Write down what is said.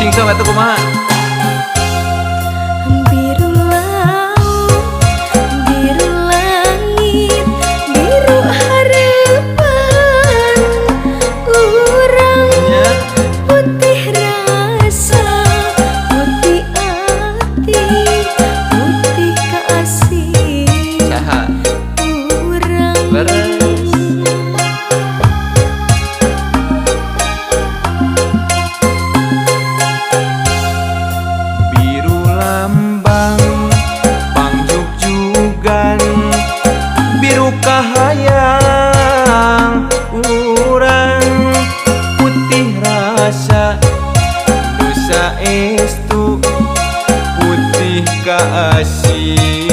kucing sok atuh kumaha? Biru laut, biru langit, biru harapan urang, putih rasa, putih hati, putih kasih Saha? urang. Leres. Biru lambang pangjugjugan, biru kahayang urang, putih rasa dosa estu, putih kasih